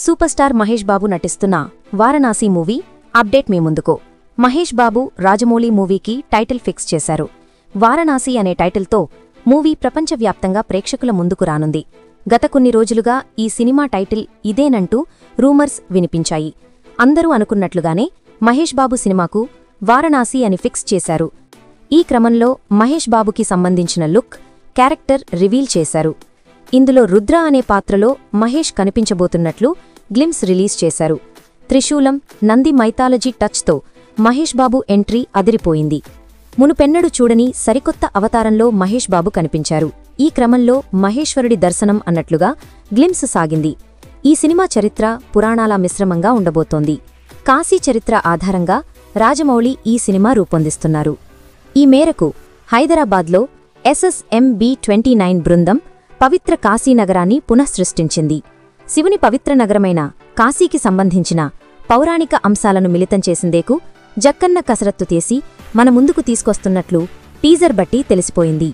Super star Mahesh Babu నటిస్తున్న Varanasi movie update మీ ముందుకు. మహేష్ బాబు రాజమౌళి మూవీకి టైటిల్ ఫిక్స్ చేశారు. వారణాసి అనే టైటిల్తో మూవీ ప్రపంచవ్యాప్తంగా ప్రేక్షకుల ముందుకు రానుంది. గత కొన్ని రోజులుగా ఈ సినిమా టైటిల్ ఇదేనంటూ రూమర్స్ వినిపించాయి. అందరూ అనుకున్నట్లుగానే మహేష్ బాబు సినిమాకు వారణాసి అని ఫిక్స్ చేశారు. ఈ క్రమంలో మహేష్ బాబుకి సంబంధించిన లుక్, క్యారెక్టర్ రివీల్ చేశారు. ఇందులో రుద్ర అనే పాత్రలో మహేష్ కనిపించబోతున్నట్లు గ్లిమ్స్ రిలీజ్ చేశారు. త్రిశూలం, నంది మైథాలజీ టచ్తో మహేష్ బాబు ఎంట్రీ అదిరిపోయింది. మునుపెన్నడు చూడని సరికొత్త అవతారంలో మహేష్ బాబు కనిపించారు. ఈ క్రమంలో మహేశ్వరుడి దర్శనం అన్నట్లుగా గ్లిమ్స్ సాగింది. ఈ సినిమా చరిత్ర, పురాణాల మిశ్రమంగా ఉండబోతోంది. కాశీ చరిత్ర ఆధారంగా రాజమౌళి ఈ సినిమా రూపొందిస్తున్నారు. ఈ మేరకు హైదరాబాద్లో SSMB-29 బృందం పవిత్ర కాశీనగరాన్ని పునఃసృష్టించింది. శివుని పవిత్ర నగరమైన కాశీకి సంబంధించిన పౌరాణిక అంశాలను మిళితం చేసిందేకు జక్కన్న కసరత్తు చేసి మన ముందుకు తీసుకొస్తున్నట్లు టీజర్ బట్టి తెలిసిపోయింది.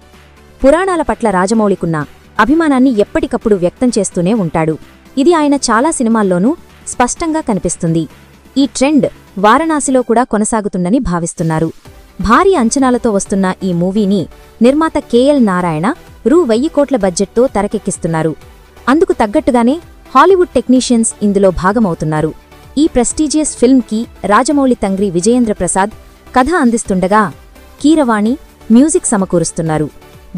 పురాణాల పట్ల రాజమౌళికున్న అభిమానాన్ని ఎప్పటికప్పుడు వ్యక్తం చేస్తూనే ఉంటాడు. ఇది ఆయన చాలా సినిమాల్లోనూ స్పష్టంగా కనిపిస్తుంది. ఈ ట్రెండ్ వారణాసిలో కూడా కొనసాగుతుందని భావిస్తున్నారు. భారీ అంచనాలతో వస్తున్న ఈ మూవీని నిర్మాత KL నారాయణ రూ.1000 కోట్ల బడ్జెట్తో తెరకెక్కిస్తున్నారు. అందుకు తగ్గట్టుగానే హాలీవుడ్ టెక్నీషియన్స్ ఇందులో భాగమవుతున్నారు. ఈ ప్రెస్టీజియస్ ఫిల్మ్కి రాజమౌళి తండ్రి విజయేంద్ర ప్రసాద్ కథ అందిస్తుండగా కీరవాణి మ్యూజిక్ సమకూరుస్తున్నారు.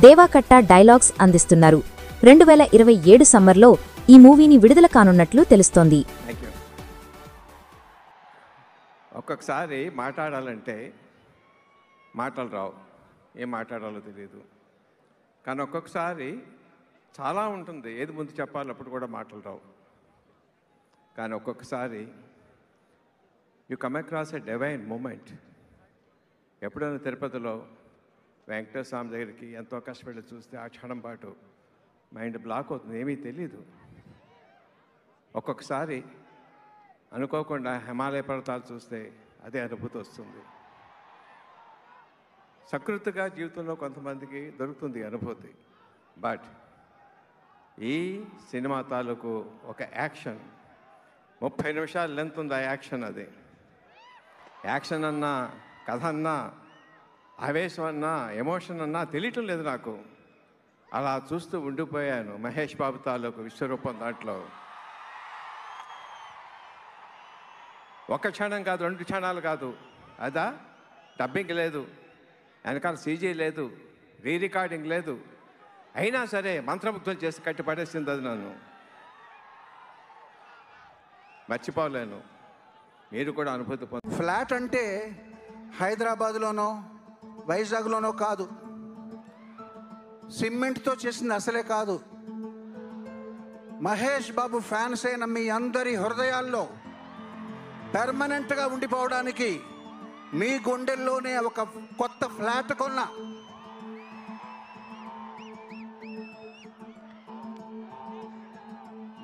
దేవాకట్ట డైలాగ్స్ అందిస్తున్నారు. 2027 సమ్మర్లో ఈ మూవీని విడుదల కానున్నట్లు తెలుస్తోంది. ఒక్కొక్కసారి మాట్లాడాలంటే మాటలు రావు, ఏం మాట్లాడాలో తెలియదు. కానీ ఒక్కొక్కసారి చాలా ఉంటుంది, ఏది ముందు చెప్పాలి అప్పుడు కూడా మాటలు రావు. కానీ ఒక్కొక్కసారి you come across a divine moment. ఎప్పుడైనా తిరుపతిలో వెంకటేశ్వర స్వామి దగ్గరికి ఎంతో కష్టపడి చూస్తే ఆ క్షణం పాటు మైండ్ బ్లాక్ అవుతుంది, ఏమీ తెలీదు. ఒక్కొక్కసారి అనుకోకుండా హిమాలయ పర్వతాలు చూస్తే అదే అనుభూతి వస్తుంది. సకృతిగా జీవితంలో కొంతమందికి దొరుకుతుంది అనుభూతి. బట్ ఈ సినిమా తాలూకు ఒక యాక్షన్ 30 నిమిషాల లెంత్ ఉంది. ఆ యాక్షన్, అది యాక్షన్ అన్నా, కథ అన్నా, ఆవేశం అన్నా, ఎమోషన్ అన్నా తెలియటం లేదు నాకు. అలా చూస్తూ ఉండిపోయాను. మహేష్ బాబు తాలూకు విశ్వరూపం దాంట్లో ఒక క్షణం కాదు, 2 క్షణాలు కాదు. అదా డబ్బింగ్ లేదు, వెనకాల CG లేదు, రికార్డింగ్ లేదు. అయినా సరే మంత్రముగ్ధులు చేసి కట్టి పడేసింది. అది నన్ను మర్చిపోలేను. మీరు కూడా అనుభూతి పొంది. ఫ్లాట్ అంటే హైదరాబాద్లోనో వైజాగ్లోనో కాదు, సిమెంట్తో చేసింది అసలే కాదు. మహేష్ బాబు ఫ్యాన్స్ అయిన మీ అందరి హృదయాల్లో పెర్మనెంట్గా ఉండిపోవడానికి మీ గుండెల్లోనే ఒక కొత్త ఫ్లాట్ కొన్నా.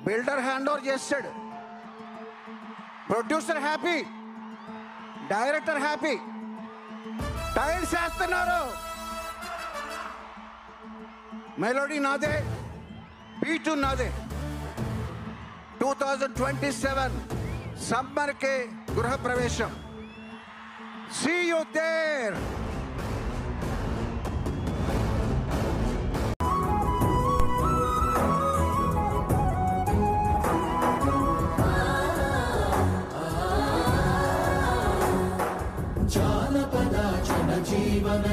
బిల్డర్ హ్యాండ్ ఓవర్ చేస్తాడు, producer happy, director happy, tiles వేస్తున్నారు. మెలోడీ నాదే, బీటు నాదే. 2027 సమ్మర్ के गृह प्रवेशम. See you there. జానపద జన జీవన